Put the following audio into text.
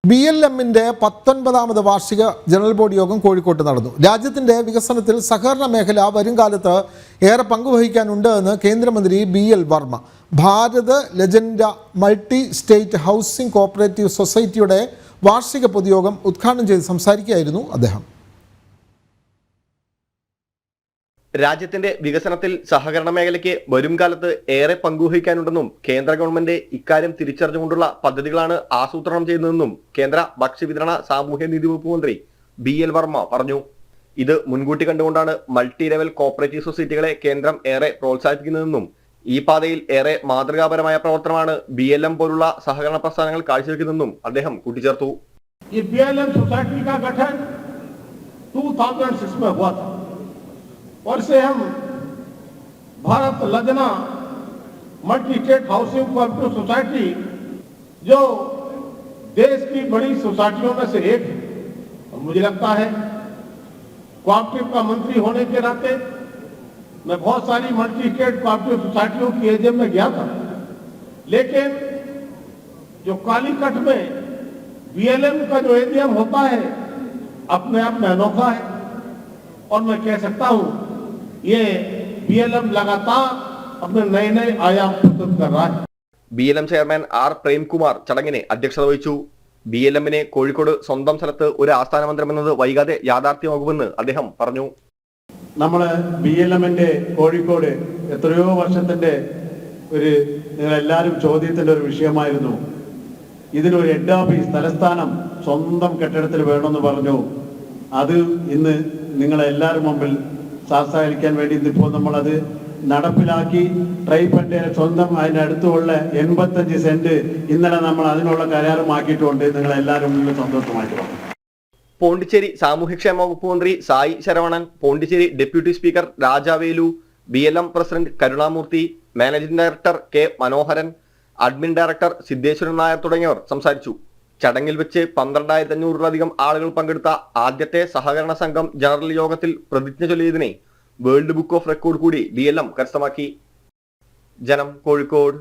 BLMന്റെ 19ാമത് വാർഷിക general body യോഗം കോഴിക്കോട്ട് നടന്നു. രാജ്യത്തിന്റെ വികസനത്തിൽ സഹകരണ മേഖല വരുംകാലത്ത് ഏറെ പങ്കുവഹിക്കാനുണ്ട് എന്ന് കേന്ദ്രമന്ത്രി BL വർമ്മ. ഭാരത് ലെജൻഡ മൾട്ടി സ്റ്റേറ്റ് ഹൗസിംഗ് കോഓപ്പറേറ്റീവ് സൊസൈറ്റിയുടെ വാർഷിക പൊതുയോഗം ഉദ്ഘാടനം ചെയ്ത് സംസാരിക്കുകയായിരുന്നു അദ്ദേഹം. രാജ്യത്തിന്റെ വികസനത്തിൽ സഹകരണ മേഖലയ്ക്ക് വരും കാലത്ത് ഏറെ പങ്കുവഹിക്കാനുണ്ടെന്നും കേന്ദ്ര ഗവൺമെന്റ് ഇക്കാര്യം തിരിച്ചറിഞ്ഞുകൊണ്ടുള്ള പദ്ധതികളാണ് ആസൂത്രണം ചെയ്യുന്നതെന്നും കേന്ദ്ര ഭക്ഷ്യവിതരണ സാമൂഹ്യനീതി വകുപ്പ് മന്ത്രി BL വർമ്മ പറഞ്ഞു. ഇത് മുൻകൂട്ടി കണ്ടുകൊണ്ടാണ് മൾട്ടി ലെവൽ കോഓപ്പറേറ്റീവ് സൊസൈറ്റികളെ കേന്ദ്രം ഏറെ പ്രോത്സാഹിപ്പിക്കുന്നതെന്നും ഈ പാതയിൽ ഏറെ മാതൃകാപരമായ പ്രവർത്തനമാണ് BLM പോലുള്ള സഹകരണ പ്രസ്ഥാനങ്ങൾ കാഴ്ചവെക്കുന്നതെന്നും അദ്ദേഹം കൂട്ടിച്ചേർത്തു. ये BLM सोसाइटी का गठन 2006 में हुआ था और से हम भारत लजना multi state housing cooperative society जो देश की बड़ी सोसाइटियों में से एक है. और मुझे लगता है कोऑपरेटिव का मंत्री होने के नाते मैं बहुत सारी मल्टी स्टेट कोऑपरेटिव सोसाइटियों की एजेंट में गया था, लेकिन जो कालीकट में BLM का जो एजीएम होता है अपने आप में अनोखा है. और मैं कह सकता हूं ये BLM लगातार अपने नए नए आयाम प्रस्तुत कर रहा है. BLM ചെയർമാൻ R പ്രേംകുമാർ ചടങ്ങിനെ അധ്യക്ഷത വഹിച്ചു. BLMനെ കോഴിക്കോട് സ്വന്തം സ്ഥലത്ത് ഒരു ആസ്ഥാന മന്ദിരം എന്നത് വൈകാതെ യാഥാർത്ഥ്യമാകുമെന്ന് അദ്ദേഹം പറഞ്ഞു. നമ്മള് BLMന്റെ കോഴിക്കോട് എത്രയോ വർഷത്തിന്റെ ഒരു നിങ്ങളെല്ലാവരും ചോദ്യത്തിന്റെ ഒരു വിഷയമായിരുന്നു. ഇതിനൊരു ഹെഡ് ഓഫീസ് തലസ്ഥാനം സ്വന്തം കെട്ടിടത്തിൽ വേണമെന്ന് പറഞ്ഞു. അത് ഇന്ന് നിങ്ങളെല്ലാവരും മുമ്പിൽ സാക്ഷാത്കരിക്കാൻ വേണ്ടി ഇന്നിപ്പോൾ നമ്മളത് നടപ്പിലാക്കി. ട്രൈഫന്റെ സ്വന്തം അതിനടുത്തുള്ള 85 സെന്റ് ഇന്നലെ നമ്മൾ അതിനുള്ള കരാറുമാക്കിയിട്ടുണ്ട്. നിങ്ങളെല്ലാവരും മുമ്പിൽ സന്തോഷമായിട്ട് പറഞ്ഞു. പോണ്ടിച്ചേരി സാമൂഹ്യക്ഷേമ വകുപ്പ് മന്ത്രി Sai Saravanan, Pondicherry deputy speaker Rajavelu, BLM president Karunamoorthy, managing director K Manoharan, admin director Siddheswaran Nair തുടങ്ങിയവർ സംസാരിച്ചു. ചടങ്ങിൽ വെച്ച് 12,500-ലധികം ആളുകൾ പങ്കെടുത്ത ആദ്യത്തെ സഹകരണ സംഘം ജനറൽ യോഗത്തിൽ പ്രതിജ്ഞ ചൊല്ലിയതിനെ വേൾഡ് ബുക്ക് ഓഫ് റെക്കോർഡ് കൂടി BLM കരസ്ഥമാക്കി. ജനം, കോഴിക്കോട്.